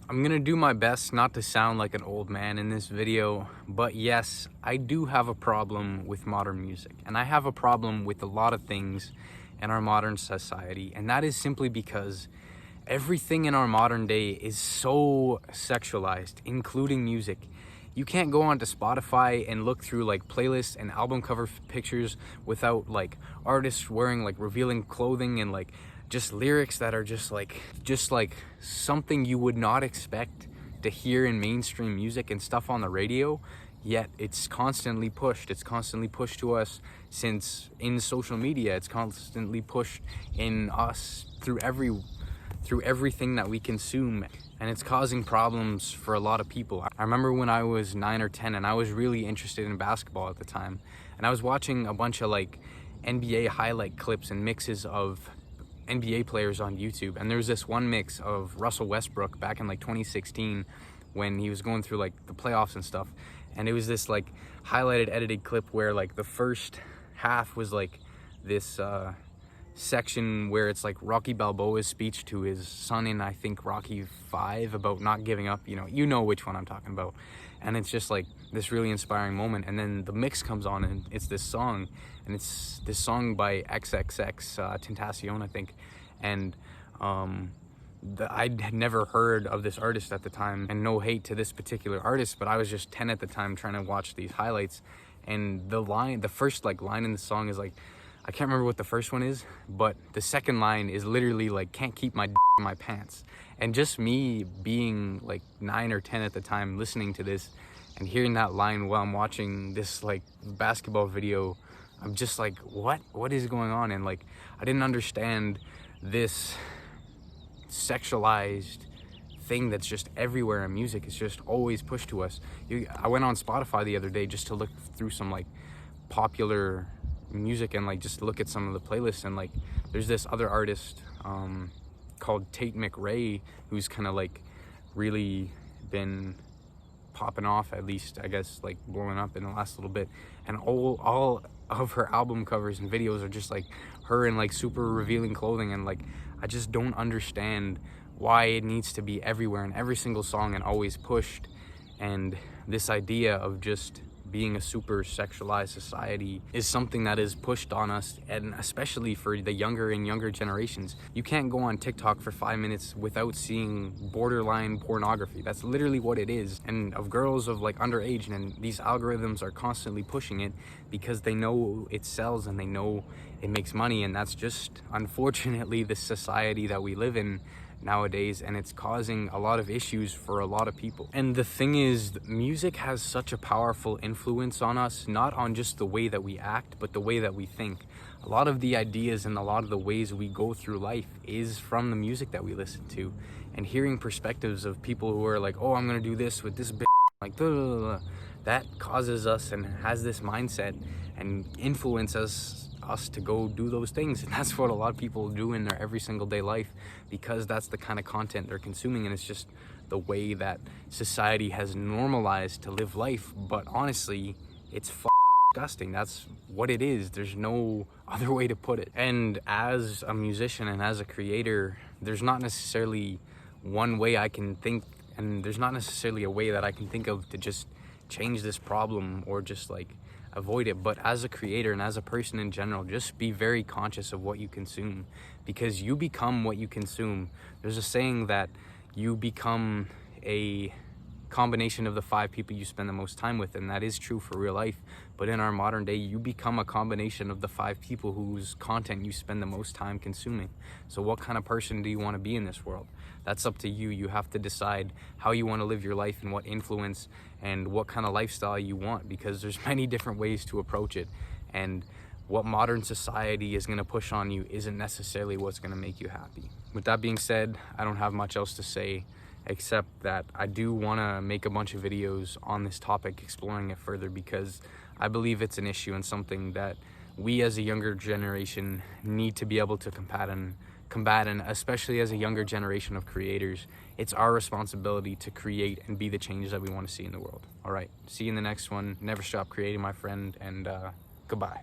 I'm gonna do my best not to sound like an old man in this video, but yes, I do have a problem with modern music, and I have a problem with a lot of things in our modern society, and that is simply because everything in our modern day is so sexualized, including music. You can't go onto Spotify and look through like playlists and album cover pictures without like artists wearing like revealing clothing and like just lyrics that are just like something you would not expect to hear in mainstream music and stuff on the radio, yet it's constantly pushed to us. Since in social media, it's constantly pushed in us through everything that we consume, and it's causing problems for a lot of people. I remember when I was 9 or 10 and I was really interested in basketball at the time, and I was watching a bunch of like NBA highlight clips and mixes of NBA players on YouTube, and there was this one mix of Russell Westbrook back in like 2016 when he was going through like the playoffs and stuff, and it was this like highlighted edited clip where like the first half was like this section where it's like Rocky Balboa's speech to his son in, I think, Rocky 5 about not giving up. You know which one I'm talking about. And it's just like this really inspiring moment, and then the mix comes on and it's this song, and it's this song by XXX Tentacion, I think. And I'd never heard of this artist at the time, and no hate to this particular artist, but I was just 10 at the time trying to watch these highlights, and the first like line in the song is like, I can't remember what the first one is, but the second line is literally like, can't keep my in my pants. And just me being like 9 or 10 at the time, listening to this and hearing that line while I'm watching this like basketball video, I'm just like, what is going on? And like, I didn't understand this sexualized thing that's just everywhere in music. It's just always pushed to us. I went on Spotify the other day just to look through some like popular music and like just look at some of the playlists, and like there's this other artist called Tate McRae who's kind of like really been popping off, at least I guess like blowing up in the last little bit, and all of her album covers and videos are just like her in like super revealing clothing, and like I just don't understand why it needs to be everywhere in every single song and always pushed. And this idea of just being a super sexualized society is something that is pushed on us, and especially for the younger and younger generations. You can't go on TikTok for 5 minutes without seeing borderline pornography. That's literally what it is, and of girls of like underage, and these algorithms are constantly pushing it because they know it sells and they know it makes money, and that's just unfortunately the society that we live in nowadays, and it's causing a lot of issues for a lot of people. And the thing is, music has such a powerful influence on us, not on just the way that we act, but the way that we think. A lot of the ideas and a lot of the ways we go through life is from the music that we listen to, and hearing perspectives of people who are like, oh, I'm gonna do this with this bitch, like blah, blah, blah, that causes us and has this mindset and influences us to go do those things. And that's what a lot of people do in their every single day life, because that's the kind of content they're consuming, and it's just the way that society has normalized to live life. But honestly, it's disgusting. That's what it is. There's no other way to put it. And as a musician and as a creator, there's not necessarily one way I can think, and there's not necessarily a way that I can think of to just change this problem or just like avoid it. But as a creator and as a person in general, just be very conscious of what you consume, because you become what you consume. There's a saying that you become a combination of the 5 people you spend the most time with, and that is true for real life. But in our modern day, you become a combination of the 5 people whose content you spend the most time consuming. So what kind of person do you want to be in this world? That's up to you. You have to decide how you want to live your life and what influence and what kind of lifestyle you want, because there's many different ways to approach it, and what modern society is going to push on you isn't necessarily what's going to make you happy. With that being said, I don't have much else to say, except that I do want to make a bunch of videos on this topic, exploring it further, because I believe it's an issue and something that we as a younger generation need to be able to combat, and especially as a younger generation of creators, it's our responsibility to create and be the changes that we want to see in the world. All right, see you in the next one. Never stop creating, my friend, and goodbye.